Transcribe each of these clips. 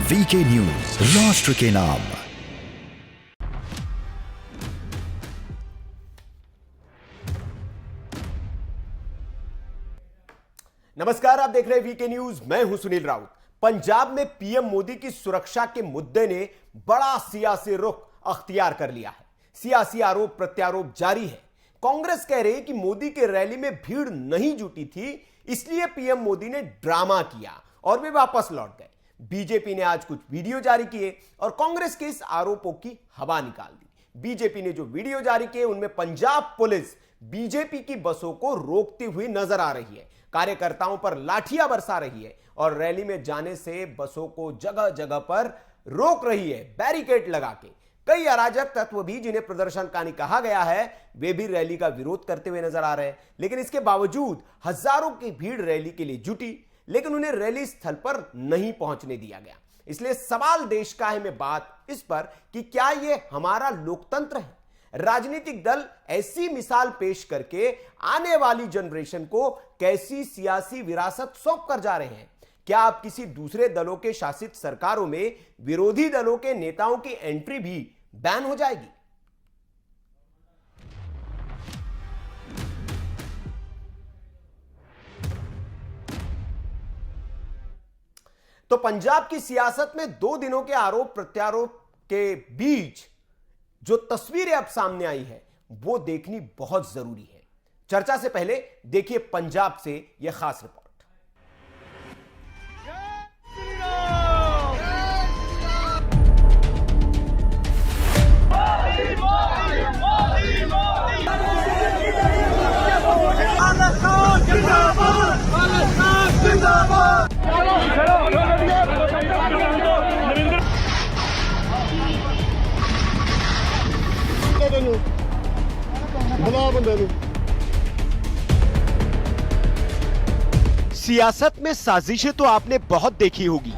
VK news, राष्ट्र के नाम। नमस्कार, आप देख रहे हैं वीके न्यूज। मैं हूं सुनील राउत। पंजाब में पीएम मोदी की सुरक्षा के मुद्दे ने बड़ा सियासी रुख अख्तियार कर लिया है। सियासी आरोप प्रत्यारोप जारी है। कांग्रेस कह रही है कि मोदी के रैली में भीड़ नहीं जुटी थी, इसलिए पीएम मोदी ने ड्रामा किया और वे वापस लौट गए। बीजेपी ने आज कुछ वीडियो जारी किए और कांग्रेस के इस आरोपों की हवा निकाल दी। बीजेपी ने जो वीडियो जारी किए उनमें पंजाब पुलिस बीजेपी की बसों को रोकती हुई नजर आ रही है, कार्यकर्ताओं पर लाठियां बरसा रही है और रैली में जाने से बसों को जगह जगह पर रोक रही है, बैरिकेड लगा के। कई अराजक तत्व भी, जिन्हें प्रदर्शनकारी कहा गया है, वे भी रैली का विरोध करते हुए नजर आ रहे हैं। लेकिन इसके बावजूद हजारों की भीड़ रैली के लिए जुटी, लेकिन उन्हें रैली स्थल पर नहीं पहुंचने दिया गया। इसलिए सवाल देश का है में बात इस पर कि क्या यह हमारा लोकतंत्र है? राजनीतिक दल ऐसी मिसाल पेश करके आने वाली जनरेशन को कैसी सियासी विरासत सौंप कर जा रहे हैं? क्या आप किसी दूसरे दलों के शासित सरकारों में विरोधी दलों के नेताओं की एंट्री भी बैन हो जाएगी? तो पंजाब की सियासत में 2 दिनों के आरोप प्रत्यारोप के बीच जो तस्वीरें अब सामने आई है वो देखनी बहुत जरूरी है। चर्चा से पहले देखिए पंजाब से यह खास रिपोर्ट। सियासत में साजिशें तो आपने बहुत देखी होगी,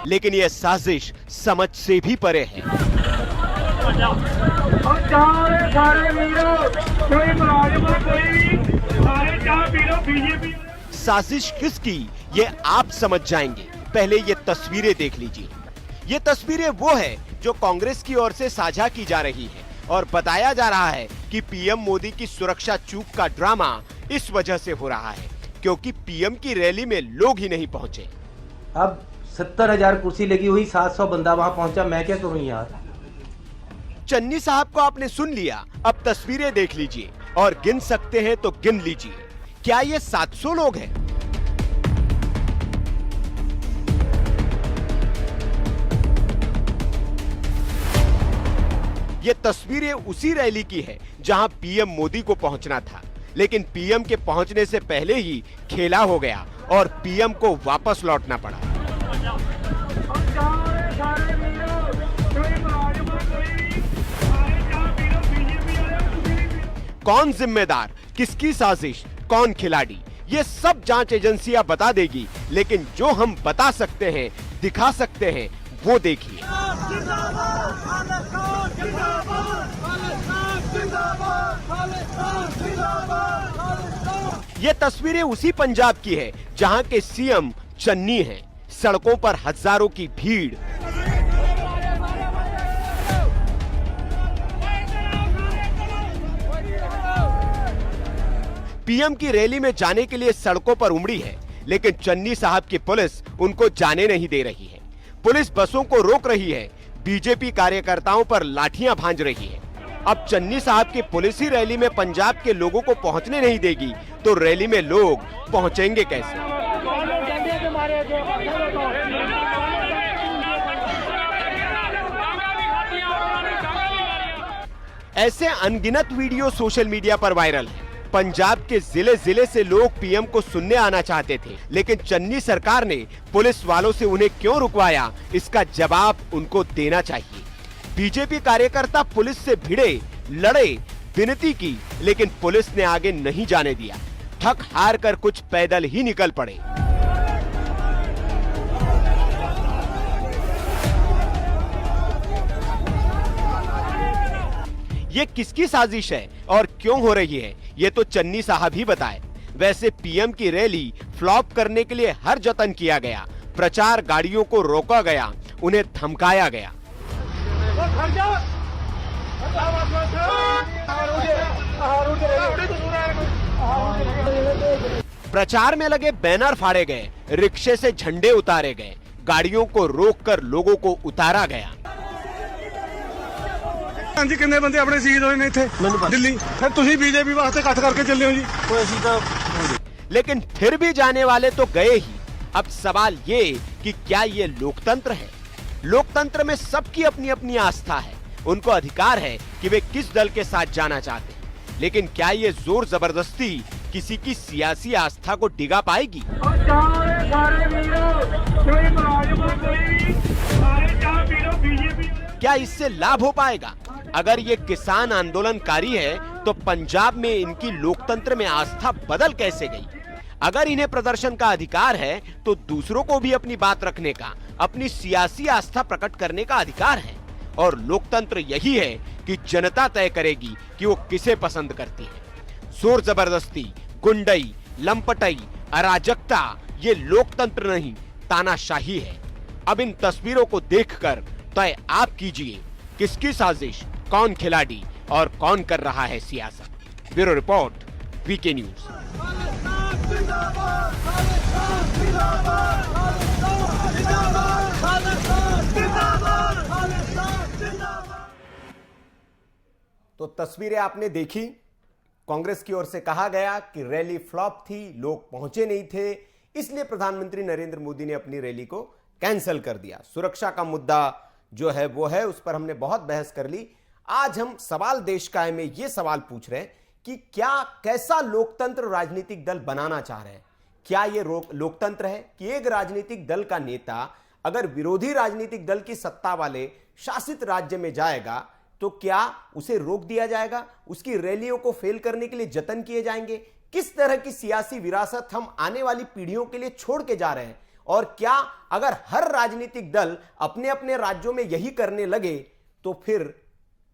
लेकिन यह साजिश समझ से भी परे है। साजिश किसकी, ये आप समझ जाएंगे। पहले ये तस्वीरें देख लीजिए। ये तस्वीरें वो है जो कांग्रेस की ओर से साझा की जा रही है और बताया जा रहा है कि पीएम मोदी की सुरक्षा चूक का ड्रामा इस वजह से हो रहा है क्योंकि पीएम की रैली में लोग ही नहीं पहुंचे। अब 70,000 कुर्सी लगी हुई, 700 बंदा वहां पहुंचा, मैं क्या करूं यार? चन्नी साहब को आपने सुन लिया, अब तस्वीरें देख लीजिए और गिन सकते हैं तो गिन लीजिए। क्या ये 700 लोग हैं? ये तस्वीरें उसी रैली की है जहां पीएम मोदी को पहुंचना था, लेकिन पीएम के पहुंचने से पहले ही खेला हो गया और पीएम को वापस लौटना पड़ा। कौन जिम्मेदार, किसकी साजिश, कौन खिलाड़ी, ये सब जांच एजेंसियां बता देगी, लेकिन जो हम बता सकते हैं, दिखा सकते हैं, वो देखिए। ये तस्वीरें उसी पंजाब की है जहां के सीएम चन्नी हैं। सड़कों पर हजारों की भीड़। पीएम की रैली में जाने के लिए सड़कों पर उमड़ी है, लेकिन चन्नी साहब की पुलिस उनको जाने नहीं दे रही है। पुलिस बसों को रोक रही है, बीजेपी कार्यकर्ताओं पर लाठियां भांज रही है। अब चन्नी साहब की पुलिस ही रैली में पंजाब के लोगों को पहुंचने नहीं देगी तो रैली में लोग पहुंचेंगे कैसे? ऐसे अनगिनत वीडियो सोशल मीडिया पर वायरल हैं। पंजाब के जिले जिले से लोग पीएम को सुनने आना चाहते थे, लेकिन चन्नी सरकार ने पुलिस वालों से उन्हें क्यों रुकवाया, इसका जवाब उनको देना चाहिए। बीजेपी कार्यकर्ता पुलिस से भिड़े, लड़े, विनती की, लेकिन पुलिस ने आगे नहीं जाने दिया। थक हार कर कुछ पैदल ही निकल पड़े। ये किसकी साजिश है और क्यों हो रही है, ये तो चन्नी साहब ही बताए। वैसे पीएम की रैली फ्लॉप करने के लिए हर जतन किया गया। प्रचार गाड़ियों को रोका गया, उन्हें धमकाया गया। प्रचार में लगे बैनर फाड़े गए, रिक्शे से झंडे उतारे गए, गाड़ियों को रोककर लोगों को उतारा गया। जी कितने बंदे अपने शहीद हुए ने थे दिल्ली, फिर तुसी बीजेपी वास्ते कट करके चले हो जी। कोई ऐसी तो लेकिन फिर भी जाने वाले तो गए ही। अब सवाल ये कि क्या ये लोकतंत्र है? लोकतंत्र में सबकी अपनी अपनी आस्था है, उनको अधिकार है कि वे किस दल के साथ जाना चाहते हैं। लेकिन क्या ये जोर जबरदस्ती किसी की सियासी आस्था को डिगा पाएगी? क्या इससे लाभ हो पाएगा? अगर ये किसान आंदोलनकारी है तो पंजाब में इनकी लोकतंत्र में आस्था बदल कैसे गई? अगर इन्हें प्रदर्शन का अधिकार है तो दूसरों को भी अपनी बात रखने का, अपनी सियासी आस्था प्रकट करने का अधिकार है। और लोकतंत्र यही है कि जनता तय करेगी कि वो किसे पसंद करती है। जोर जबरदस्ती, गुंडई, लंपटई, अराजकता ये लोकतंत्र नहीं, तानाशाही है। अब इन तस्वीरों को देखकर तय आप कीजिए, किसकी साजिश, कौन खिलाड़ी और कौन कर रहा है सियासत। Bureau report, VK news. तो तस्वीरें आपने देखी। कांग्रेस की ओर से कहा गया कि रैली फ्लॉप थी, लोग पहुंचे नहीं थे, इसलिए प्रधानमंत्री नरेंद्र मोदी ने अपनी रैली को कैंसिल कर दिया। सुरक्षा का मुद्दा जो है वो है, उस पर हमने बहुत बहस कर ली। आज हम सवाल देश का है में ये सवाल पूछ रहे हैं कि क्या कैसा लोकतंत्र राजनीतिक दल बनाना चाह रहे हैं? क्या ये लोकतंत्र है कि एक राजनीतिक दल का नेता अगर विरोधी राजनीतिक दल की सत्ता वाले शासित राज्य में जाएगा तो क्या उसे रोक दिया जाएगा? उसकी रैलियों को फेल करने के लिए जतन किए जाएंगे? किस तरह की सियासी विरासत हम आने वाली पीढ़ियों के लिए छोड़ के जा रहे हैं? और क्या अगर हर राजनीतिक दल अपने अपने राज्यों में यही करने लगे तो फिर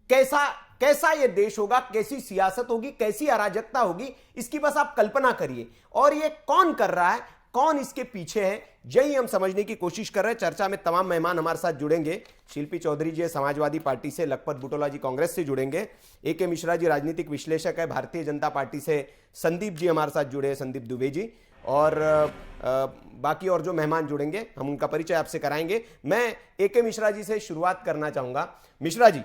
कैसा यह देश होगा, कैसी सियासत होगी, कैसी अराजकता होगी, इसकी बस आप कल्पना करिए। और ये कौन कर रहा है, कौन इसके पीछे है, यही हम समझने की कोशिश कर रहे हैं। चर्चा में तमाम मेहमान हमारे साथ जुड़ेंगे। शिल्पी चौधरी जी समाजवादी पार्टी से, लखपत बुटोला जी कांग्रेस से जुड़ेंगे, AK मिश्रा जी राजनीतिक विश्लेषक है भारतीय जनता पार्टी से, संदीप जी हमारे साथ जुड़े हैं, संदीप दुबे जी, और बाकी और जो मेहमान जुड़ेंगे हम उनका परिचय आपसे कराएंगे। मैं AK मिश्रा जी से शुरुआत करना चाहूंगा। मिश्रा जी,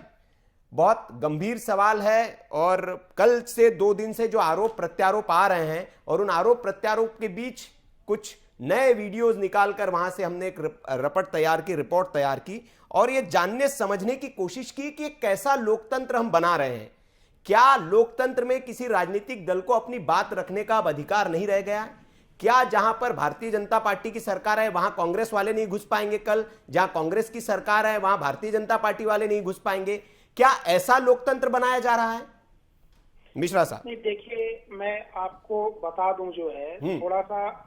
बहुत गंभीर सवाल है और कल से 2 दिन से जो आरोप प्रत्यारोप आ रहे हैं और उन आरोप प्रत्यारोप के बीच कुछ नए वीडियोस निकालकर वहां से हमने एक रिपोर्ट तैयार की और ये जानने समझने की कोशिश की कि कैसा लोकतंत्र हम बना रहे हैं। क्या लोकतंत्र में किसी राजनीतिक दल को अपनी बात रखने का अब अधिकार नहीं रह गया है? क्या जहां पर भारतीय जनता पार्टी की सरकार है वहां कांग्रेस वाले नहीं घुस पाएंगे? कल जहां कांग्रेस की सरकार है वहां भारतीय जनता पार्टी वाले नहीं घुस पाएंगे? क्या ऐसा लोकतंत्र बनाया जा रहा है? मिश्रा साहब। नहीं, देखिए मैं आपको बता दूं, जो है थोड़ा सा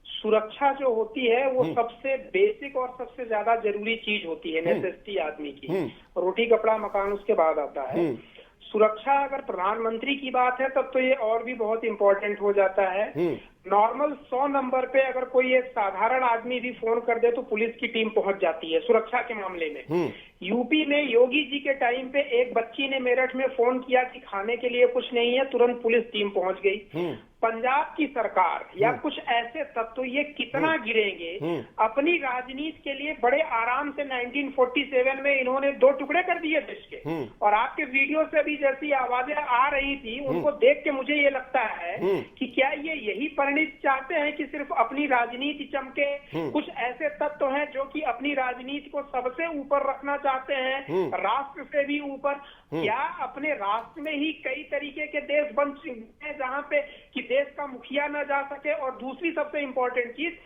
सुरक्षा जो होती है वो सबसे बेसिक और सबसे ज्यादा जरूरी चीज होती है, नेसेसिटी आदमी की। रोटी कपड़ा मकान उसके बाद आता है। सुरक्षा अगर प्रधानमंत्री की बात है तब तो ये और भी बहुत इंपॉर्टेंट हो जाता है। नॉर्मल 100 नंबर पे अगर कोई एक साधारण आदमी भी फोन कर दे तो पुलिस की टीम पहुंच जाती है सुरक्षा के मामले में। यूपी में योगी जी के टाइम पे एक बच्ची ने मेरठ में फोन किया कि खाने के लिए कुछ नहीं है, तुरंत पुलिस टीम पहुंच गई। पंजाब की सरकार या कुछ ऐसे तत्व ये कितना गिरेंगे? अपनी राजनीति के लिए बड़े आराम से 1947 में इन्होंने 2 टुकड़े कर दिए देश के। और आपके वीडियो से भी जैसी आवाजें आ रही थी उनको देख के मुझे ये लगता है कि क्या ये यही परिणित चाहते हैं कि सिर्फ अपनी राजनीति चमके? कुछ ऐसे तत्व हैं जो कि अपनी राजनीति को सबसे ऊपर रखना चाहते हैं, राष्ट्र से भी ऊपर। क्या अपने राष्ट्र में ही कई तरीके के देश बन चुके हैं जहां पे कि देश का मुखिया न जा सके? और दूसरी सबसे इंपॉर्टेंट चीज,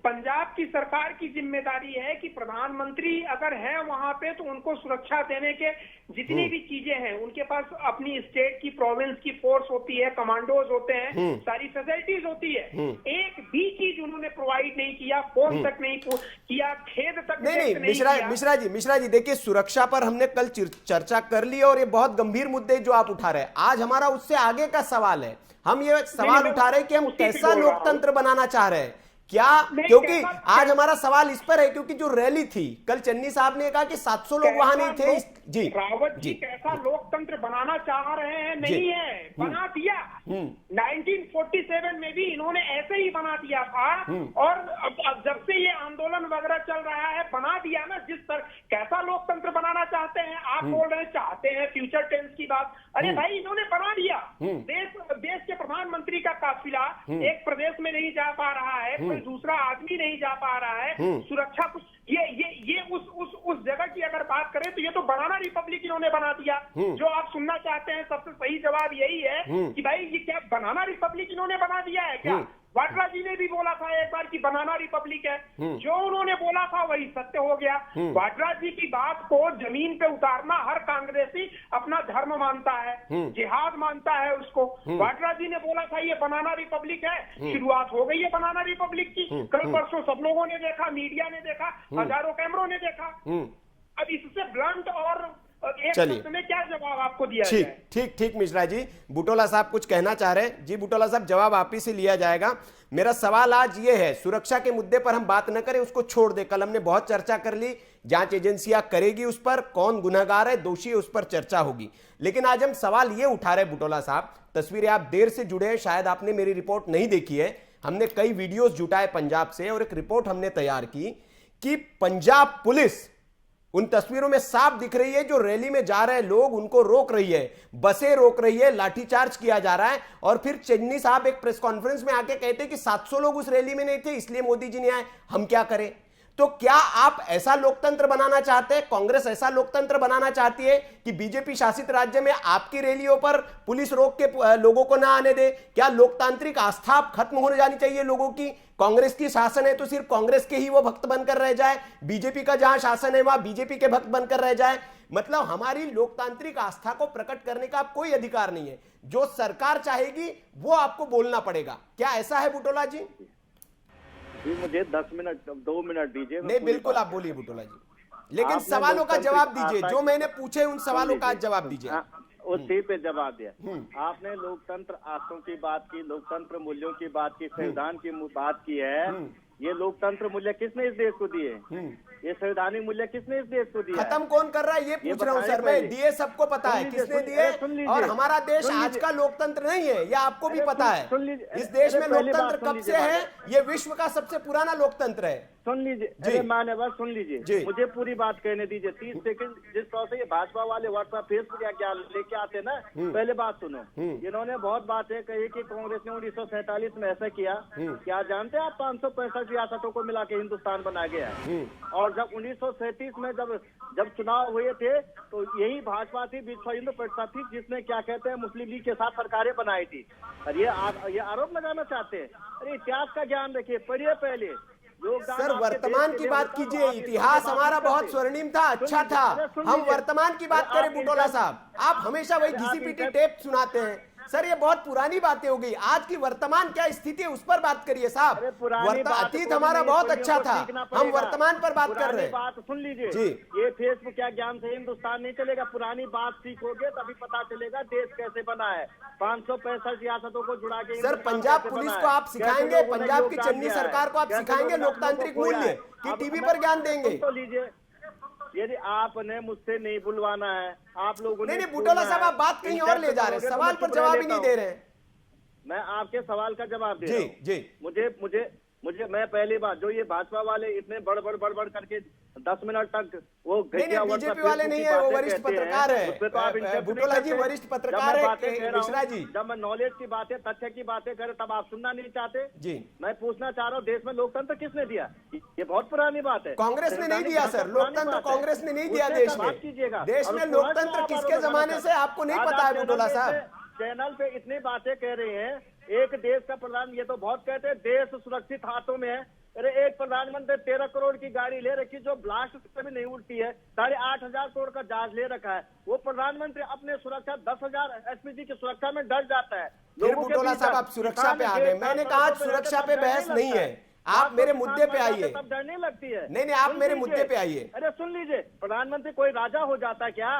पंजाब की सरकार की जिम्मेदारी है कि प्रधानमंत्री अगर है वहां पे तो उनको सुरक्षा देने के जितनी भी चीजें हैं, उनके पास अपनी स्टेट की, प्रोविंस की फोर्स होती है, कमांडोज होते हैं, सारी फैसिलिटीज होती है। एक भी चीज उन्होंने उन्होंने प्रोवाइड नहीं किया, फोन तक नहीं किया, खेद तक नहीं मिश्रा जी देखिए, सुरक्षा पर हमने कल चर्चा कर ली और ये बहुत गंभीर मुद्दे जो आप उठा रहे हैं। आज हमारा उससे आगे का सवाल है, हम ये सवाल उठा रहे हैं कि हम कैसा लोकतंत्र बनाना चाह रहे हैं, क्या, क्योंकि आज हमारा सवाल इस पर है क्योंकि जो रैली थी कल, चन्नी साहब ने कहा कि 700 लोग वहां नहीं थे। जी रावत जी कैसा लोकतंत्र बनाना चाह रहे हैं, नहीं है, बना दिया। 1947 में भी इन्होंने ऐसे ही बना दिया था, और अब जब से ये आंदोलन वगैरह चल रहा है बना दिया ना। जिस तरह कैसा लोकतंत्र बनाना चाहते हैं आप बोल रहे हैं, चाहते हैं फ्यूचर टेंस की बात, अरे भाई इन्होंने बना दिया। देश के प्रधानमंत्री का काफिला एक प्रदेश में नहीं जा पा रहा है, कोई दूसरा आदमी नहीं जा पा रहा है, सुरक्षा कुछ ये उस जगह की अगर बात करें तो ये तो बनाना रिपब्लिक इन्होंने बना दिया। जो आप सुनना चाहते हैं सबसे सही जवाब यही है कि भाई ये क्या बनाना रिपब्लिक इन्होंने बना दिया है क्या? वाड्रा जी ने भी बोला था एक बार कि बनाना रिपब्लिक है, जो उन्होंने बोला था वही सत्य हो गया। वाड्रा जी की बात को जमीन पे उतारना हर कांग्रेसी अपना धर्म मानता है, जिहाद मानता है उसको। वाड्रा जी ने बोला था ये बनाना रिपब्लिक है, शुरुआत हो गई है बनाना रिपब्लिक की। कल परसों सब लोगों ने देखा, मीडिया ने देखा, हजारों कैमरों ने देखा। अब इससे ब्लंट और एक में क्या जवाब आपको दिया जाए? ठीक मिश्रा जी, बुटोला साहब कुछ कहना चाह रहे हैं। जी बुटोला साहब, जवाब आप ही से लिया जाएगा। मेरा सवाल आज ये है, सुरक्षा के मुद्दे पर हम बात न करें, उसको छोड़ दे। कल हमने बहुत चर्चा कर ली, जांच एजेंसियां करेगी उस पर, कौन गुनहगार है, दोषी है, उस पर चर्चा होगी। लेकिन आज हम सवाल ये उठा रहे बुटोला साहब, तस्वीरें आप देर से जुड़े हैं, शायद आपने मेरी रिपोर्ट नहीं देखी है। हमने कई वीडियोस जुटाए पंजाब से और एक रिपोर्ट हमने तैयार की कि पंजाब पुलिस उन तस्वीरों में साफ दिख रही है, जो रैली में जा रहे लोग उनको रोक रही है, बसें रोक रही है, लाठीचार्ज किया जा रहा है। और फिर चन्नी साहब एक प्रेस कॉन्फ्रेंस में आके कहते हैं कि 700 लोग उस रैली में नहीं थे इसलिए मोदी जी नहीं आए, हम क्या करें? तो क्या आप ऐसा लोकतंत्र बनाना चाहते हैं, कांग्रेस ऐसा लोकतंत्र बनाना चाहती है कि बीजेपी शासित राज्य में आपकी रैलियों पर पुलिस रोक के लोगों को ना आने दे? क्या लोकतांत्रिक आस्था खत्म हो जानी चाहिए लोगों की? कांग्रेस की शासन है तो सिर्फ कांग्रेस के ही वो भक्त बनकर रह जाए, बीजेपी का जहां शासन है वहां बीजेपी के भक्त बनकर रह जाए? मतलब हमारी लोकतांत्रिक आस्था को प्रकट करने का कोई अधिकार नहीं है, जो सरकार चाहेगी वो आपको बोलना पड़ेगा। क्या ऐसा है बुटोला जी? जी मुझे 10 मिनट 2 मिनट दीजिए। नहीं बिल्कुल आप बोलिए बुटोला जी, लेकिन सवालों का जवाब दीजिए, जो मैंने पूछे उन सवालों का जवाब दीजिए। उसी पे जवाब दिया। आपने लोकतंत्र आस्थों की बात की, लोकतंत्र मूल्यों की बात की, संविधान की बात की है। ये लोकतंत्र मूल्य किसने इस देश को दिए? ये संवैधानिक मूल्य किसने इस देश को दिया? खत्म कौन कर रहा है ये पूछ रहा हूँ सर मैं। दिए सबको पता है किसने दिए, और हमारा देश आज का लोकतंत्र नहीं है, यह आपको भी पता है। इस देश में लोकतंत्र कब से है? ये विश्व का सबसे पुराना लोकतंत्र है। सुन लीजिए, मान्यवर सुन लीजिए, मुझे पूरी बात कहने दीजिए। 30 सेकंड जिस तरह से ये भाजपा वाले व्हाट्सएप फेसबुक या क्या लेके आते ना, पहले बात सुनो। इन्होंने बहुत बातें कही कि कांग्रेस ने 1947 में ऐसा किया। क्या जानते हैं आप 565 रियासतों को मिला के हिंदुस्तान बना गया है। और जब 1937 में जब चुनाव हुए थे तो यही भाजपा थी, विश्व हिंदू परिषद थी, जिसने क्या कहते हैं मुस्लिम लीग के साथ सरकारें बनाई थी। और ये आरोप लगाना चाहते हैं। अरे इतिहास का ज्ञान रखिए, पढ़िए पहले। सर वर्तमान की बात कीजिए, इतिहास हमारा बहुत स्वर्णिम था, अच्छा था। हम वर्तमान की बात करें बुटोला साहब, आप हमेशा वही घिसी-पिटी टेप सुनाते हैं। सर ये बहुत पुरानी बातें हो गई, आज की वर्तमान क्या स्थिति है उस पर बात करिए साहब। अतीत हमारा बहुत अच्छा था, हम वर्तमान पर बात कर रहे हैं। बात सुन लीजिए जी, ये फेसबुक क्या ज्ञान से हिंदुस्तान नहीं चलेगा। पुरानी बात सीखोगे तभी पता चलेगा देश कैसे बना है। 565 रियासतों को जुड़ा के सर पंजाब पुलिस को आप सिखाएंगे, पंजाब की चन्नी सरकार को आप सिखाएंगे लोकतांत्रिक मूल्य कि टीवी पर ज्ञान देंगे? तो लीजिए, यदि आपने मुझसे नहीं बुलवाना है, आप लोगों ने नहीं बुटोला साहब आप बात कहीं और ले जा रहे हैं, सवाल पर जवाब ही नहीं दे रहे हैं। मैं आपके सवाल का जवाब दे रहा हूं। जी मैं पहली बात, जो ये भाजपा वाले इतने बड़ करके 10 मिनट तक वो बीजेपी वाले नहीं है, वो वरिष्ठ पत्रकार है। बुटोला जी वरिष्ठ पत्रकार है। मिश्रा जी जब मैं नॉलेज की बातें, तथ्य की बातें करे तब आप सुनना नहीं चाहते जी। मैं पूछना चाह रहा हूँ, देश में लोकतंत्र किसने दिया? ये बहुत पुरानी बात है। कांग्रेस ने नहीं दिया सर, लोकतंत्र कांग्रेस ने नहीं दिया देश में। देश में लोकतंत्र किसके जमाने से आपको नहीं पता है बुटोला साहब? चैनल पे इतनी बातें कह रहे हैं, एक देश का प्रधान, ये तो बहुत कहते हैं देश सुरक्षित हाथों में है। अरे एक प्रधानमंत्री 13 करोड़ की गाड़ी ले रखी जो ब्लास्ट से भी नहीं उड़ती है, 8,500 करोड़ का जहाज ले रखा है। वो प्रधानमंत्री अपने सुरक्षा 10,000 एसपीजी की सुरक्षा में डर जाता है। बुटोला साहब आप सुरक्षा पे आ गए, मैंने कहा सुरक्षा पे बहस नहीं है, आप मेरे मुद्दे पे आइए। तब डर नहीं लगती है? नहीं, आप मेरे मुद्दे पे आइए। अरे सुन लीजिए, प्रधानमंत्री कोई राजा हो जाता क्या?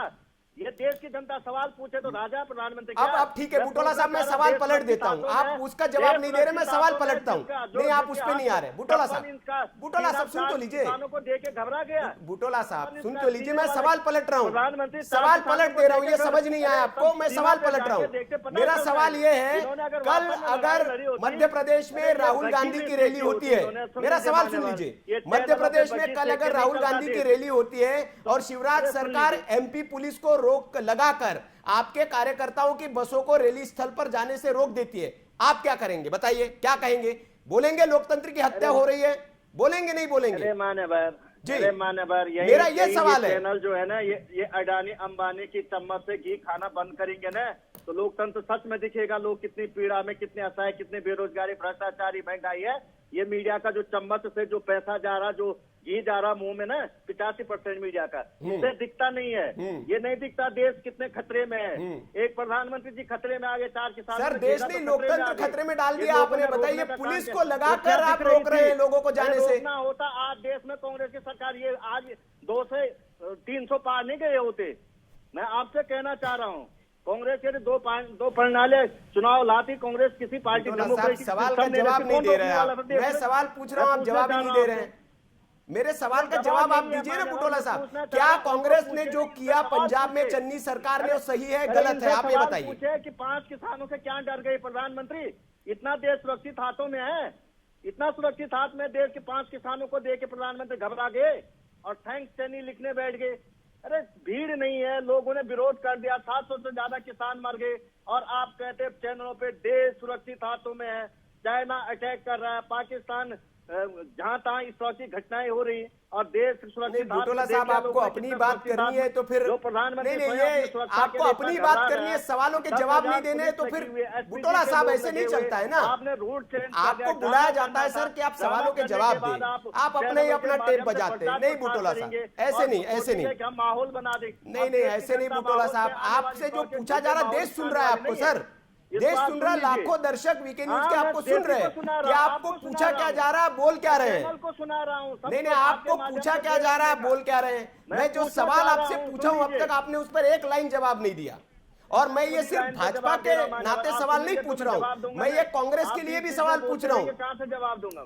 ये देश की जनता सवाल पूछे तो राजा प्रधानमंत्री क्या? अब ठीक है बुटोला साहब, मैं सवाल पलट देता हूँ। आप उसका जवाब नहीं दे रहे, मैं सवाल पलटता हूँ। नहीं, आप उस पे नहीं आ रहे। बुटोला साहब सुन तो लीजिए। किसानों को देके घबरा गया। बुटोला साहब सुन तो लीजिए, मैं सवाल पलट रहा हूँ। सवाल पलट दे रहा हूँ, ये समझ नहीं आया आपको। मैं सवाल पलट रहा हूँ। मेरा सवाल ये है, कल अगर मध्य प्रदेश में राहुल गांधी की रैली होती है, मेरा सवाल सुन लीजिए, मध्य प्रदेश में कल अगर राहुल गांधी की रैली होती है और शिवराज सरकार एमपी पुलिस को रोक लगाकर आपके कार्यकर्ताओं की बसों को रैली स्थल पर जाने से रोक देती है, आप क्या करेंगे? बताइए, क्या कहेंगे? बोलेंगे लोकतंत्र की हत्या हो रही है? बोलेंगे नहीं बोलेंगे? अरे मान्यवर जी, मान्यवर, मेरा ये सवाल है। चैनल जो है ना, ये अडानी अंबानी की चम्मच से घी खाना बंद करेंगे ना, तो लोकतंत्र सच में दिखेगा। लोग कितनी पीड़ा में, कितने असहाय, कितनी बेरोजगारी, भ्रष्टाचारी, महंगाई है। ये मीडिया का जो चम्मच से जो पैसा जा रहा, जो घी जा रहा मुंह में ना, 85% मीडिया का, इससे दिखता नहीं है। ये नहीं दिखता देश कितने खतरे में है। एक प्रधानमंत्री जी खतरे में आगे, 4 किसान। सर, देश ने लोकतंत्र खतरे में डाल दिया आपने। बताइए, पुलिस को लगाकर आप रोक रहे हैं लोगों को जाने से। रोकना होता आज देश में कांग्रेस की सरकार, ये आज 2 से 300 पार नहीं गए होते। मैं आपसे कहना चाह रहा हूँ, कांग्रेस के 2 प्रणाली चुनाव लाती कांग्रेस किसी पार्टी। सवाल का जवाब नहीं दे रहे हैं आप। मैं सवाल पूछ रहा हूँ, आप जवाब नहीं दे रहे हैं। मेरे सवाल का जवाब आप दीजिए ना बुटोला साहब। क्या कांग्रेस ने जो किया पंजाब में चन्नी सरकार ने, वो सही है गलत है? आप ये बताइए। पूछे कि 5 किसानों से क्या डर गए प्रधानमंत्री? इतना देश सुरक्षित हाथों में है, इतना सुरक्षित हाथ में देश के 5 किसानों को दे के प्रधानमंत्री घबरा गए और थैंक्स चन्नी लिखने बैठ गए। अरे भीड़ नहीं है, लोगों ने विरोध कर दिया, 700 से ज्यादा किसान मर गए, और आप कहते चैनलों पे देश सुरक्षित हाथों में है, चाइना अटैक कर रहा है, पाकिस्तान जहां तहां इस तरह की घटनाएं हो रही और देश सुरक्षित। बुटोला साहब, आपको अपनी बात करनी है तो फिर नहीं, ये आपको अपनी बात करनी है, सवालों के जवाब नहीं देने, तो फिर बुटोला साहब ऐसे नहीं चलता है ना। आपने रूट चेंज, आपको बुलाया जाता है सर कि आप सवालों के जवाब दें, आप अपने ही अपना टेप बजाते हैं। नहीं बुटोला साहब, ऐसे नहीं, ऐसे नहीं, माहौल बना दे। नहीं, ऐसे नहीं बुटोला साहब। आपसे जो पूछा जा रहा, देश सुन रहा है आपको सर, देश सुन रहा, लाखों दर्शक वीके न्यूज के आपको सुन रहे हैं कि आपको पूछा क्या जा रहा है, बोल क्या रहे हैं। नहीं, आपको पूछा क्या जा रहा है, बोल क्या रहे हैं। मैं जो सवाल आपसे पूछा हूं, अब तक आपने उस पर एक लाइन जवाब नहीं दिया। और मैं ये सिर्फ भाजपा के नाते सवाल नहीं पूछ रहा हूं, मैं ये कांग्रेस के लिए भी सवाल पूछ रहा हूं।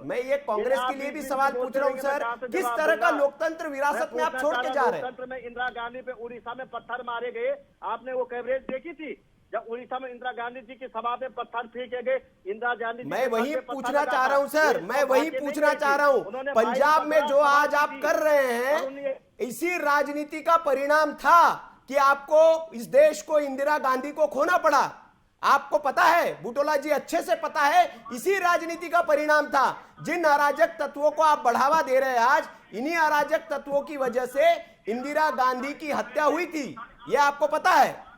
मैं ये कांग्रेस के लिए भी सवाल पूछ रहा हूं सर, किस तरह का लोकतंत्र विरासत में आप छोड़ के जा रहे हैं। लोकतंत्र में इंदिरा गांधी पे उड़ीसा में पत्थर मारे गए, आपने वो कवरेज देखी थी जब उड़ीसा में इंदिरा गांधी जी की सभा पे पत्थर फेंके गए? इंदिरा गांधी, मैं वही पूछना चाह रहा हूं सर, मैं वही पूछना चाह रहा हूं। पंजाब में जो आज आप कर रहे हैं, इसी राजनीति का परिणाम था कि आपको इस देश को, इंदिरा गांधी को खोना पड़ा। आपको पता है, बुटोला जी अच्छे से पता है, इसी राजनीति का परिणाम था। जिन अराजक तत्वों को आप बढ़ावा दे रहे हैं आज, इन्हीं अराजक तत्वों की वजह से इंदिरा गांधी की हत्या हुई थी, यह आपको पता है।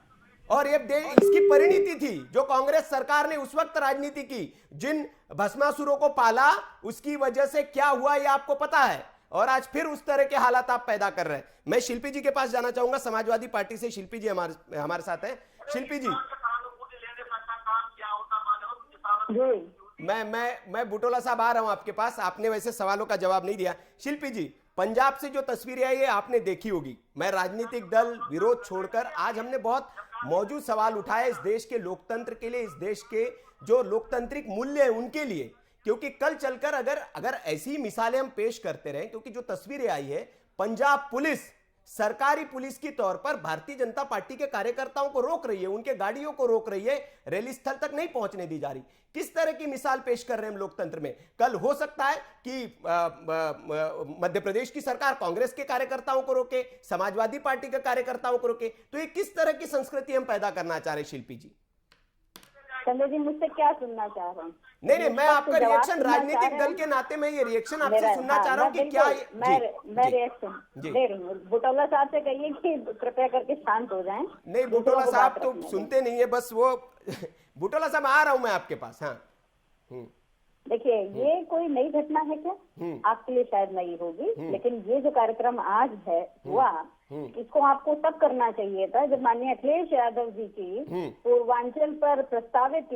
और ये इसकी परिणति थी जो कांग्रेस सरकार ने उस वक्त राजनीति की, जिन भस्मासुरों को पाला, उसकी वजह से क्या हुआ ये आपको पता है। और आज फिर उस तरह के हालात आप पैदा कर रहे हैं। मैं शिल्पी जी के पास जाना चाहूंगा, समाजवादी पार्टी से शिल्पी जी हमारे साथ हैं। शिल्पी जी, मैं बुटोला साहब आ रहा हूं आपके पास, आपने वैसे सवालों का जवाब नहीं दिया। शिल्पी जी, पंजाब से जो तस्वीरें आई है आपने देखी होगी। मैं राजनीतिक दल विरोध छोड़कर आज हमने बहुत मौजूद सवाल उठाए इस देश के लोकतंत्र के लिए, इस देश के जो लोकतांत्रिक मूल्य है उनके लिए। क्योंकि कल चलकर अगर ऐसी मिसालें हम पेश करते रहे, क्योंकि जो तस्वीरें आई है, पंजाब पुलिस सरकारी पुलिस की तौर पर भारतीय जनता पार्टी के कार्यकर्ताओं को रोक रही है, उनके गाड़ियों को रोक रही है, रैली स्थल तक नहीं पहुंचने दी जा रही। किस तरह की मिसाल पेश कर रहे हैं हम लोकतंत्र में? कल हो सकता है कि मध्य प्रदेश की सरकार कांग्रेस के कार्यकर्ताओं को रोके, समाजवादी पार्टी के कार्यकर्ताओं को रोके, तो ये किस तरह की संस्कृति हम पैदा करना चाह रहे हैं शिल्पी जी? संजय जी, मुझसे क्या सुनना चाह रहे हैं? नहीं, मैं आपका रिएक्शन राजनीतिक दल के नाते में ये रिएक्शन आपसे सुनना चाह रहा हूँ कि क्या मैं रिएक्शन दे रही हूँ। बुटोला साहब से कहिए कि कृपया करके शांत हो जाएं। नहीं, बुटोला साहब तो सुनते नहीं है, बस वो बुटोला साहब आ रहा हूँ मैं आपके पास। हाँ, देखिए, ये कोई नई घटना है क्या? आपके लिए शायद नई होगी, लेकिन ये जो कार्यक्रम आज है हुआ, इसको आपको तब करना चाहिए था जब माननीय अखिलेश यादव जी की पूर्वांचल पर प्रस्तावित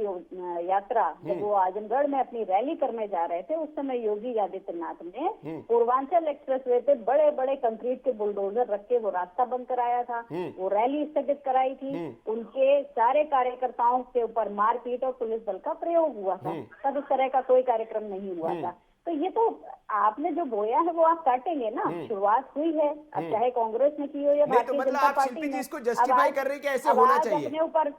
यात्रा, जब वो आजमगढ़ में अपनी रैली करने जा रहे थे, उस समय योगी आदित्यनाथ ने पूर्वांचल एक्सप्रेसवे पे बड़े बड़े कंक्रीट के बुलडोजर रख के वो रास्ता बंद कराया था, वो रैली स्थगित कराई थी, उनके सारे कार्यकर्ताओं के ऊपर मारपीट और पुलिस बल का प्रयोग हुआ था। तब इस तरह का कोई कार्यक्रम नहीं हुआ था। तो ये तो आपने जो बोया है वो आप काटेंगे ना। शुरुआत हुई है, अब चाहे कांग्रेस ने की हो या भारतीय जनता पार्टी ने। इसको जस्टिफाई कर रहे हैं कि ऐसे होना चाहिए अपने ऊपर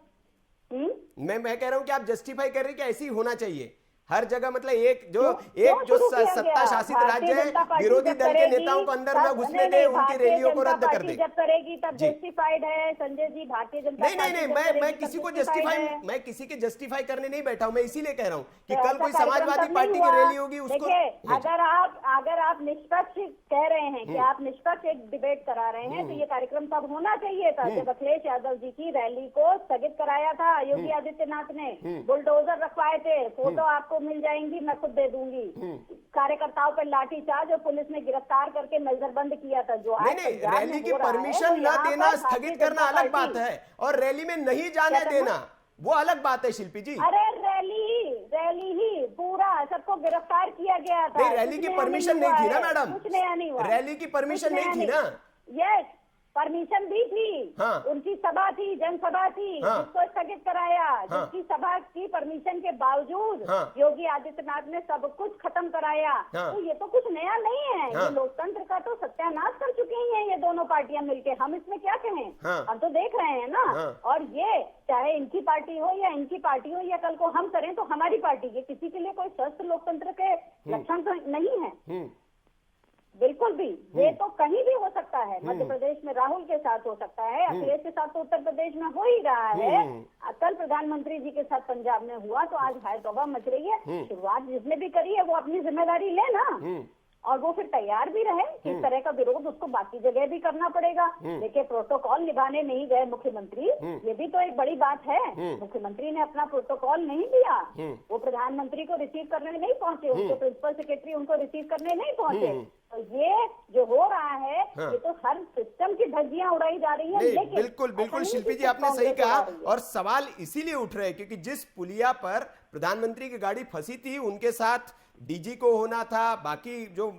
मैं कह रहा हूँ कि आप जस्टिफाई कर रहे हैं कि ऐसे ही होना चाहिए हर जगह। मतलब एक जो सत्ता शासित राज्य है, विरोधी दल के नेताओं को अंदर न घुसने दे, उनकी रैलियों को रद्द कर दे। जब करेगी तब जस्टिफाइड है संजय जी। भारतीय जनता पार्टी नहीं, मैं किसी को जस्टिफाई, मैं किसी के जस्टिफाई करने नहीं बैठा हूं। मैं इसीलिए कह रहा हूं कि कल कोई समाजवादी पार्टी की रैली होगी, उसको अगर आप निष्पक्ष कह रहे हैं कि आप निष्पक्ष एक डिबेट करा रहे हैं, तो ये कार्यक्रम तब होना चाहिए था जब अखिलेश यादव जी की रैली को स्थगित कराया था योगी आदित्यनाथ ने। बुलडोजर रखवाए थे, फोटो आपको मिल जाएंगी, मैं खुद दे दूंगी। कार्यकर्ताओं पर लाठीचार्ज और पुलिस ने गिरफ्तार करके नजरबंद किया था। जो नहीं, रैली की परमिशन न देना, स्थगित करना अलग बात है, और रैली में नहीं जाने देना वो अलग बात है शिल्पी जी। अरे रैली ही पूरा सबको गिरफ्तार किया गया था। रैली की परमिशन नहीं थी ना मैडम, कुछ नया नहीं हुआ। रैली की परमिशन नहीं थी ना। यस, परमिशन भी थी। हाँ। उनकी सभा थी, जनसभा थी, हाँ। जिसको स्थगित कराया। हाँ। जिसकी सभा की परमिशन के बावजूद हाँ। योगी आदित्यनाथ ने सब कुछ खत्म कराया। हाँ। तो ये तो कुछ नया नहीं है। हाँ। ये लोकतंत्र का तो सत्यानाश कर चुके ही हैं ये दोनों पार्टियां मिलके। हम इसमें क्या कहें? हाँ। हम तो देख रहे हैं ना। हाँ। और ये चाहे इनकी पार्टी हो या इनकी पार्टी हो, या कल को हम करें तो हमारी पार्टी के, किसी के लिए कोई स्वस्थ लोकतंत्र के लक्षण तो नहीं है। बिल्कुल भी। ये तो कहीं भी हो सकता है। मध्य प्रदेश में राहुल के साथ हो सकता है, अखिलेश के साथ तो उत्तर प्रदेश में हो ही रहा है। कल प्रधानमंत्री जी के साथ पंजाब में हुआ, तो आज हाय तौबा मच रही है। शुरुआत जिसने भी करी है वो अपनी जिम्मेदारी ले ना, और वो फिर तैयार भी रहे कि इस तरह का विरोध उसको बाकी जगह भी करना पड़ेगा। देखिए, प्रोटोकॉल निभाने नहीं गए मुख्यमंत्री, ये भी तो एक बड़ी बात है। मुख्यमंत्री ने अपना प्रोटोकॉल नहीं दिया, वो प्रधानमंत्री को रिसीव करने नहीं पहुंचे, उनके प्रिंसिपल सेक्रेटरी उनको रिसीव करने नहीं पहुंचे। तो ये जो हो रहा है, ये तो हर सिस्टम की धज्जियां उड़ाई जा रही है। लेकिन बिल्कुल शिल्पी जी, आपने सही कहा। और सवाल इसीलिए उठ रहे हैं क्योंकि जिस पुलिया पर प्रधानमंत्री की गाड़ी फंसी थी, उनके साथ डीजी को होना था, बाकी जो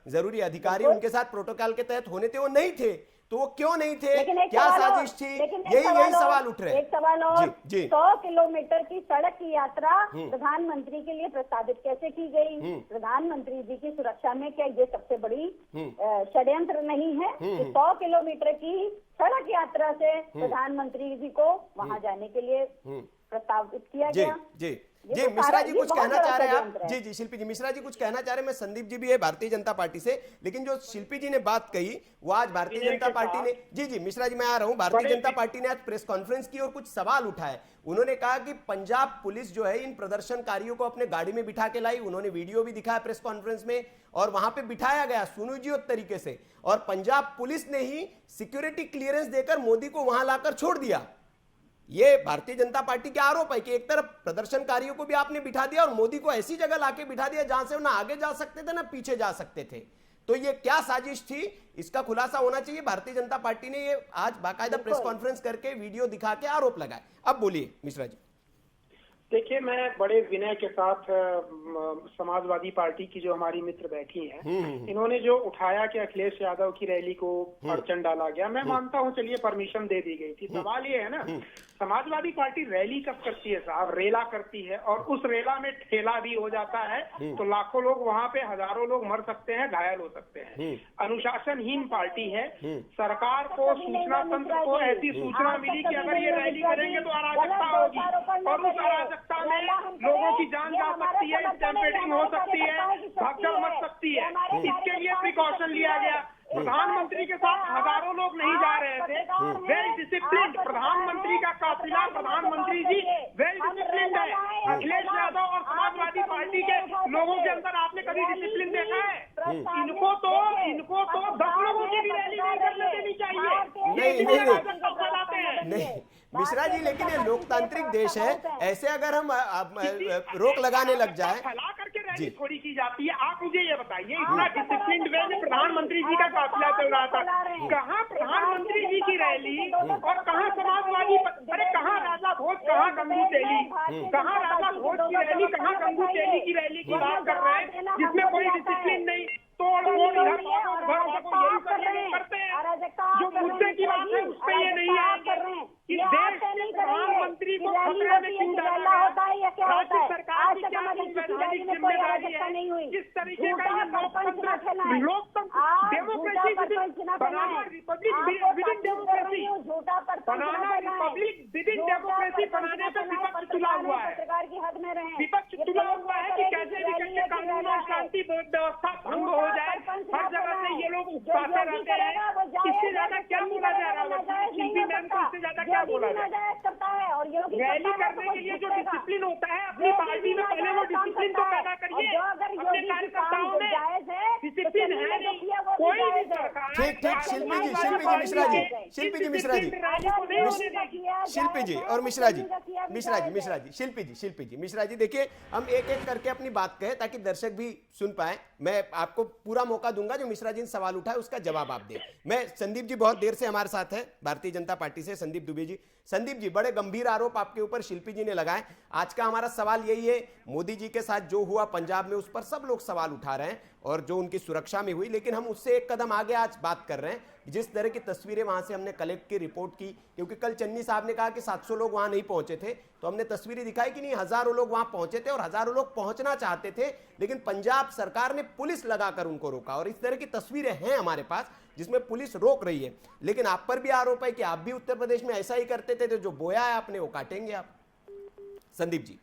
जरूरी अधिकारी उनके साथ प्रोटोकॉल के तहत होने थे, वो नहीं थे। तो वो क्यों नहीं थे, क्या साजिश थी, यही सवाल उठ रहे हैं। एक सवाल और, जी। 100 किलोमीटर की सड़क की यात्रा प्रधानमंत्री के लिए प्रस्तावित कैसे की गई? प्रधानमंत्री जी की सुरक्षा में क्या ये सबसे बड़ी षड्यंत्र नहीं है कि 100 किलोमीटर की सड़क यात्रा से प्रधानमंत्री जी को वहां जाने के लिए प्रस्तावित किया गया? जी मिश्रा जी कुछ कहना चाह रहे हैं आप? जी शिल्पी जी, मिश्रा जी कुछ कहना चाह रहे हैं। मैं संदीप जी भी है भारतीय जनता पार्टी से, लेकिन जो शिल्पी जी ने बात कही वो आज भारतीय जनता पार्टी ने, जी मिश्रा जी मैं आ रहा हूं, भारतीय जनता पार्टी ने आज प्रेस कॉन्फ्रेंस की और कुछ सवाल उठाए। उन्होंने कहा कि पंजाब पुलिस जो है इन प्रदर्शनकारियों को अपने गाड़ी में बिठा के लाई। उन्होंने वीडियो भी दिखाया प्रेस कॉन्फ्रेंस में, और वहां पे बिठाया गया सुनियोजित तरीके से, और पंजाब पुलिस ने ही सिक्योरिटी क्लियरेंस देकर मोदी को वहां लाकर छोड़ दिया। ये भारतीय जनता पार्टी के आरोप है कि एक तरफ प्रदर्शनकारियों को भी आपने बिठा दिया और मोदी को ऐसी जगह लाके बिठा दिया जहां से वो ना आगे जा सकते थे ना पीछे जा सकते थे। तो ये क्या साजिश थी, इसका खुलासा होना चाहिए। भारतीय जनता पार्टी ने ये आज बाकायदा प्रेस कॉन्फ्रेंस करके वीडियो दिखा के आरोप लगाए। अब बोलिए मिश्रा जी। देखिए, मैं बड़े विनय के साथ समाजवादी पार्टी की जो हमारी मित्र बैठी हैं, इन्होंने जो उठाया कि अखिलेश यादव की रैली को अड़चन डाला गया, मैं मानता हूं, चलिए परमिशन दे दी गई थी। सवाल ये है ना, समाजवादी पार्टी रैली कब करती है साहब? रेला करती है, और उस रेला में ठेला भी हो जाता है तो लाखों लोग वहां पे, हजारों लोग मर सकते हैं, घायल हो सकते हैं। अनुशासनहीन पार्टी है। सरकार को, सूचना तंत्र को ऐसी सूचना मिली कि अगर ये रैली करेंगे तो अराजकता होगी, और उस अराजकता में लोगों की जान जा सकती है, स्टैम्पेडिंग हो सकती है, भगदड़ मच सकती है। इसके लिए प्रिकॉशन लिया गया। प्रधानमंत्री के साथ हजारों लोग नहीं जा रहे थे, वेल डिसिप्लिन्ड प्रधानमंत्री का काफिला, प्रधानमंत्री जी वेल डिसिप्लिन्ड है। अखिलेश यादव और समाजवादी पार्टी के लोगों के अंदर आपने कभी डिसिप्लिन देखा है? इनको तो 10 लोगों की भी रैली नहीं करने देनी चाहिए। नहीं मिश्रा जी, लेकिन ये लोकतांत्रिक देश है, ऐसे अगर हम रोक लगाने लग जाए, रैली थोड़ी की जाती है। आप मुझे ये बताइए, इतना डिसिप्लिन वे में प्रधानमंत्री जी का काफिला चल रहा था, कहाँ प्रधानमंत्री जी की रैली और कहाँ समाजवादी, अरे कहाँ राजा भोज, कहाँ गंगू तेली, कहाँ राजा भोज की रैली, कहाँ गंगू तेली की रैली की बात कर रहे हैं, जिसमें कोई डिसिप्लिन नहीं, तोड़ फोड़ इधर भागो उधर भागो, यही सब ये लोग करते हैं। जो मुद्दे की बात है उस पर ये नहीं आएंगे कि देश के प्रधानमंत्री को खतरे में क्यों डाला है, राज्य सरकार की क्या संवैधानिक जिम्मेदारी है, किस तरीके का ये लोकतंत्र democracy banana, Republic with in democracy banana, Republic with in democracy बनाने पर विपक्ष तुला हुआ है। विपक्ष तुला हुआ है कि कैसे भी कैसे कानून और शांति व्यवस्था भंग हो जाए, हर जगह से ये लोग उकसाते रहते हैं। इससे ज्यादा क्या बोला जा रहा है शिल्पी मैम को, इससे ज्यादा क्या बोला जाए? रैली करने के लिए जो डिसिप्लिन होता है अपनी पार्टी में, पहले वो डिसिप्लिन तो पैदा करिए अपने कार्यकर्ताओं में। डिसिप्लिन है नहीं, कोई भी सरकार। ठीक ठीक, शिल्पी जी मिश्रा जी, शिल्पी जी मिश्रा जी, शिल्पी जी और मिश्रा जी, शिल्पी जी मिश्रा जी, देखिए हम एक एक करके अपनी बात कहें ताकि दर्शक भी सुन पाए। मैं आपको पूरा मौका दूंगा, जो मिश्रा जी ने सवाल उठाया उसका जवाब आप दें। मैं संदीप जी बहुत देर से हमारे साथ है भारतीय जनता पार्टी से, संदीप दुबे जी। संदीप जी, बड़े गंभीर आरोप आपके ऊपर शिल्पी जी ने लगाए। आज का हमारा सवाल यही है, मोदी जी के साथ जो हुआ पंजाब में उस पर सब लोग सवाल उठा रहे हैं और जो उनकी सुरक्षा में हुई, लेकिन हम उससे एक कदम आगे आज बात कर रहे हैं। जिस तरह की तस्वीरें वहां से हमने कलेक्ट की, रिपोर्ट की, क्योंकि कल चन्नी साहब ने कहा कि 700 लोग वहां नहीं पहुंचे थे, तो हमने तस्वीरें दिखाई कि नहीं, हजारों लोग वहां पहुंचे थे और हजारों लोग पहुंचना चाहते थे, लेकिन पंजाब सरकार ने पुलिस लगाकर उनको रोका। और इस तरह की तस्वीरें हैं हमारे पास जिसमें पुलिस रोक रही है। लेकिन आप पर भी आरोप है कि आप भी उत्तर प्रदेश में ऐसा ही करते थे, तो जो बोया है आपने वो काटेंगे आप। संदीप जी,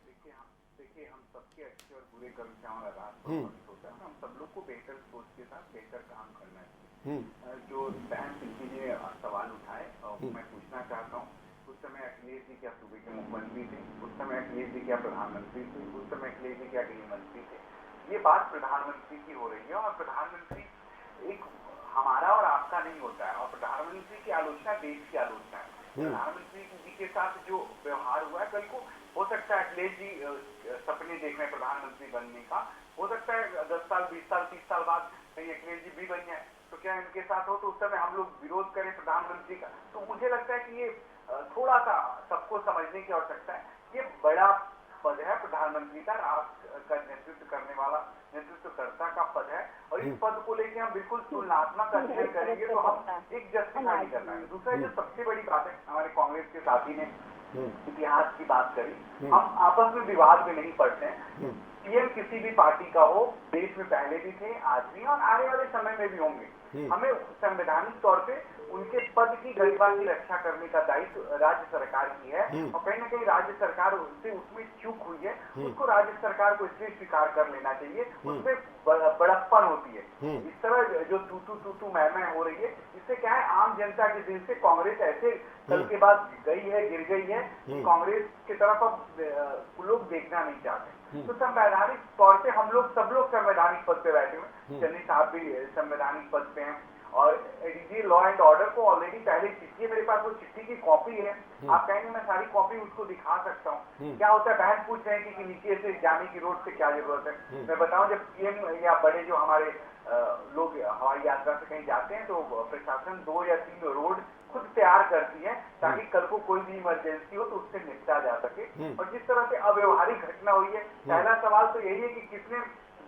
देखिए हम सबके अच्छे और बुरे कर्मचारियों का होता है, हम सब लोग को बेहतर सोच के साथ बेहतर काम करना चाहिए। जो बहन शिल्पी जी ने सवाल उठाए और मैं पूछना चाहता हूँ, उस समय अखिलेश जी क्या सूबे के मुख्यमंत्री थे, उस समय अखिलेश जी क्या प्रधानमंत्री थे, उस समय अखिलेश जी क्या गृह मंत्री थे। ये बात प्रधानमंत्री की हो रही है और प्रधानमंत्री एक हमारा और आपका नहीं होता है, और प्रधानमंत्री की आलोचना देश की आलोचना है। प्रधानमंत्री जी के साथ जो व्यवहार हुआ है, कल को हो सकता है अखिलेश जी सपने देख रहे हैं प्रधानमंत्री बनने का, हो सकता है 10 साल 20 साल 30 साल बाद कहीं अखिलेश जी भी बन जाए, तो क्या इनके साथ हो तो उस समय हम लोग विरोध करें प्रधानमंत्री का? तो मुझे लगता है कि ये थोड़ा सा सबको समझने की आवश्यकता है। ये बड़ा पद है प्रधानमंत्री का, राष्ट्र का नेतृत्व करने वाला नेतृत्वकर्ता का पद है, और इस पद को लेकर हम बिल्कुल तुलनात्मक अध्ययन करेंगे तो हम एक जस्टिफाई कर पाएंगे। दूसरा जो सबसे बड़ी बात है, हमारे कांग्रेस के साथी ने इतिहास की बात करी, हम आपस में विवाद में नहीं पड़ते हैं। पीएम किसी भी पार्टी का हो, देश में पहले भी थे, आज भी और आने वाले समय में भी होंगे। हमें संवैधानिक तौर पे उनके पद की गरिमा की रक्षा करने का दायित्व राज्य सरकार की है, और कहीं ना कहीं राज्य सरकार उससे उसमें चूक हुई है, उसको राज्य सरकार को इसलिए स्वीकार कर लेना चाहिए। उसमें बड़प्पन होती है। इस तरह जो तू मैं हो रही है, इससे क्या है, आम जनता के दिल से कांग्रेस ऐसे कल के बाद गई है, गिर गई है, कांग्रेस की तरफ अब लोग देखना नहीं चाहते। तो संवैधानिक तौर पे हम लोग सब लोग संवैधानिक पद पे बैठे हुए, चन्नी साहब भी संवैधानिक पद पे हैं, और एडीजी लॉ एंड ऑर्डर को ऑलरेडी पहले चिट्ठी है मेरे पास, वो चिट्ठी की कॉपी है, आप कहेंगे मैं सारी कॉपी उसको दिखा सकता हूँ। क्या होता है, बहन पूछ रहे हैं कि नीचे से जाने की रोड से क्या जरूरत है। मैं बताऊं, जब पीएम या बड़े जो हमारे लोग हवाई यात्रा से कहीं जाते हैं तो प्रशासन 2 या 3 रोड खुद तैयार करती है ताकि कल को कोई भी इमरजेंसी हो तो उससे निपटा जा सके। और जिस तरह से अव्यवहारिक घटना हुई है, पहला सवाल तो यही है कि किसने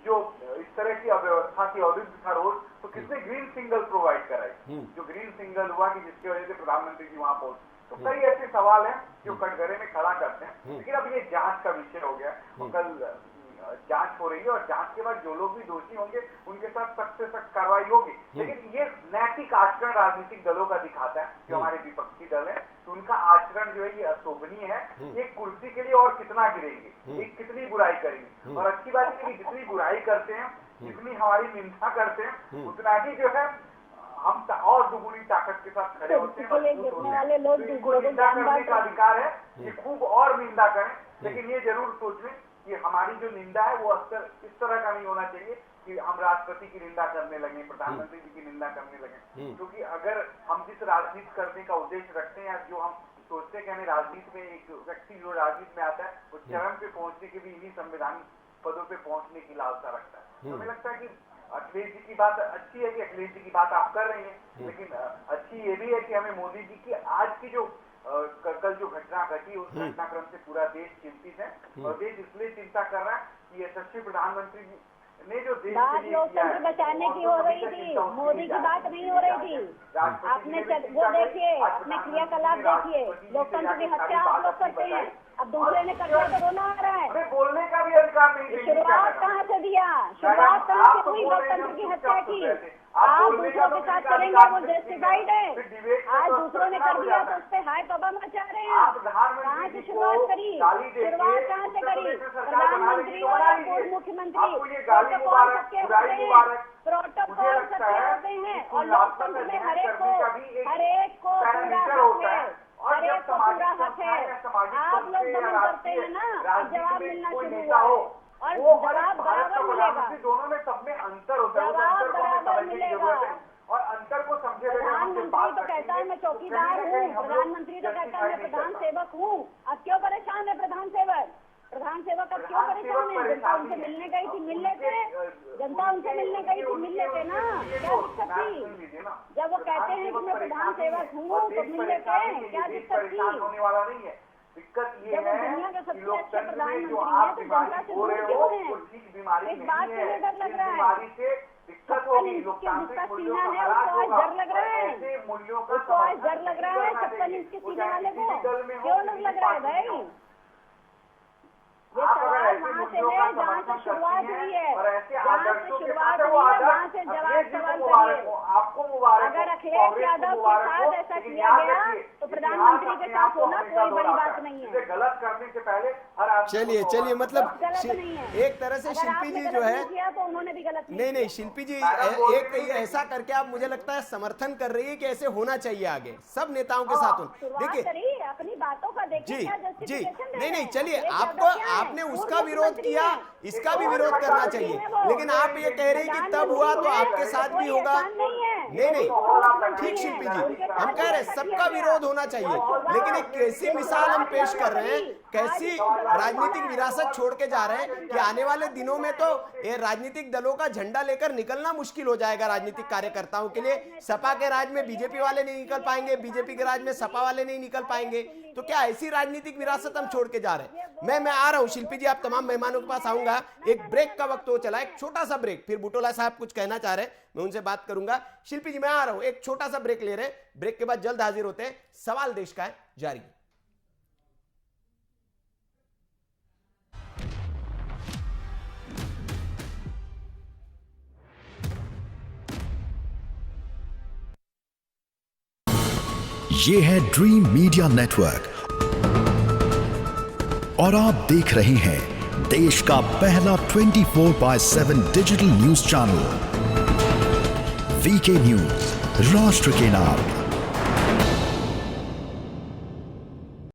जो इस तरह की अव्यवस्था की अवरुद्ध था रोड, तो किसने ग्रीन सिग्नल प्रोवाइड कराई, जो ग्रीन सिग्नल हुआ कि जिसकी वजह से प्रधानमंत्री जी वहां पहुंचे। तो कई ऐसे सवाल हैं जो कटघरे में खड़ा करते हैं, लेकिन अब ये जांच का विषय हो गया और कल जांच हो रही है, और जांच के बाद जो लोग भी दोषी होंगे उनके साथ सख्त से सख्त कार्रवाई होगी। लेकिन ये नैतिक आचरण राजनीतिक दलों का दिखाता है, जो हमारे विपक्षी दल है, तो उनका आचरण जो है ये अशोभनीय है। एक कुर्सी के लिए और कितना गिरेंगे, एक कितनी बुराई करेंगे, और अच्छी बात है कि जितनी बुराई करते हैं, जितनी हमारी निंदा करते हैं, उतना ही जो है हम और दुगुनी ताकत के साथ खड़े होते हैं, मजबूत होते हैं। तो इनको निंदा करने का अधिकार है, ये खूब और निंदा करें, लेकिन ये जरूर सोच लें कि हमारी जो निंदा है वो अस्तर इस तरह का नहीं होना चाहिए कि हम राष्ट्रपति की निंदा करने लगे, प्रधानमंत्री जी की निंदा करने लगे। क्योंकि अगर हम जिस राजनीति करने का उद्देश्य रखते हैं, या जो हम सोचते हैं कि हमें राजनीति में एक व्यक्ति जो राजनीति में आता है वो चरम पे पहुंचने के भी इन्हीं संवैधानिक पदों पे पहुंचने की लालसा रखता है। हमें लगता है कि अखिलेश जी की बात अच्छी है कि अखिलेश जी की बात आप कर रही हैं, लेकिन अच्छी ये भी है कि हमें मोदी जी की आज की जो कल जो घटना घटी उस घटनाक्रम से पूरा देश चिंतित है, और देश इसलिए चिंता कर रहा है कि यशस्वी प्रधानमंत्री जी ने जो देश बात लोकतंत्र बचाने की हो रही थी, मोदी की बात नहीं हो रही थी। आपने वो देखिए, अपने क्रियाकलाप देखिए, लोकतंत्र की हत्या आप लोग करते हैं, अब दूसरे ने कर दिया तो रोना आ रहा है। बोलने का भी अधिकार नहीं। शुरुआत कहाँ से दिया, शुरुआत कहाँ से हुई लोकतंत्र की हत्या की? आप दूसरों के साथ करेंगे वो जस्टिफाइड है, आज दूसरों ने कर दिया तो उस पर हाय तौबा मचा रहे हैं आप। कहाँ से शुरुआत करी, शुरुआत कहाँ से करी? प्रधानमंत्री और पूर्व मुख्यमंत्री प्रोटोकॉल सबके होते हैं, प्रोटोकॉल सबके होते हैं, और लोकतंत्र में हरेक को पूरा हक है, हरेक को पूरा हक है। आप लोग दमन करते हैं ना, अब जवाब मिलना शुरू हुआ है, और जवाब बराबर मिलेगा। दोनों में सब में अंतर होता है, जवाब बराबर मिलेगा। और अंतर को समझे। प्रधानमंत्री तो कहता है मैं चौकीदार हूँ, प्रधानमंत्री तो कहता है मैं प्रधान सेवक हूँ। अब क्यों परेशान है प्रधान सेवक? प्रधान सेवक अब क्यों परेशान है? जनता उनसे मिलने गई थी, मिल लेते, जनता उनसे मिलने गई थी, मिल लेते ना, क्या दिक्कत थी? जब वो कहते हैं कि मैं प्रधान सेवक हूँ तो मिल लेते हैं, क्या दिक्कत थी? होने वाला नहीं है। दिक्कत ये है दुनिया के सबसे अच्छे प्रधानमंत्री है तो जनता से दूर क्यों है? इस बात से मुझे डर लग रहा है। जिसका सीना है उसको आज डर लग रहा है, उसको आज डर लग रहा है 56 इंच के सीने वाले को। क्यों डर लग रहा है भाई? ये सवाल वहाँ से है जहाँ से शुरुआत हुई है, जहाँ से शुरुआत हुई है वहाँ से जवाब सवाल करिए। अगर अखिलेश यादव के साथ ऐसा किया गया तो प्रधानमंत्री के साथ होना कोई बड़ी बात नहीं है। गलत करने से पहले चलिए मतलब गलत नहीं है। एक तरह से शिल्पी जी जो है किया तो उन्होंने भी गलत नहीं शिल्पी जी एक ऐसा करके आप मुझे लगता है समर्थन कर रही है कि ऐसे होना चाहिए आगे सब नेताओं के साथ। देखिए अपनी बातों का देखिए जी नहीं चलिए आपने उसका विरोध किया, इसका भी विरोध करना चाहिए, लेकिन आप ये कह रहे हैं कि तब हुआ तो आपके साथ भी होगा। नहीं ठीक शिल्पी जी, हम कह रहे हैं सबका विरोध होना चाहिए, लेकिन एक कैसी मिसाल हम पेश कर रहे हैं, कैसी राजनीतिक विरासत छोड़ के जा रहे हैं कि आने वाले दिनों में तो ये राजनीतिक दलों का झंडा लेकर निकलना मुश्किल हो जाएगा राजनीतिक कार्यकर्ताओं के लिए। सपा के राज में बीजेपी वाले नहीं निकल पाएंगे, बीजेपी के राज में सपा वाले नहीं निकल पाएंगे, तो क्या ऐसी राजनीतिक विरासत हम छोड़ के जा रहे हैं? मैं आ रहा हूं शिल्पी जी, आप तमाम मेहमानों के पास आऊंगा। एक ब्रेक का वक्त हो चला, एक छोटा सा ब्रेक, फिर बुटोला साहब कुछ कहना चाह रहे हैं, मैं उनसे बात करूंगा। शिल्पी जी मैं आ रहा हूं, एक छोटा सा ब्रेक ले रहे हैं, ब्रेक के बाद जल्द हाजिर होते हैं। सवाल देश का है जारी। ये है ड्रीम मीडिया नेटवर्क और आप देख रहे हैं देश का पहला 24/7 digital news channel VK news, राष्ट्र के नाम।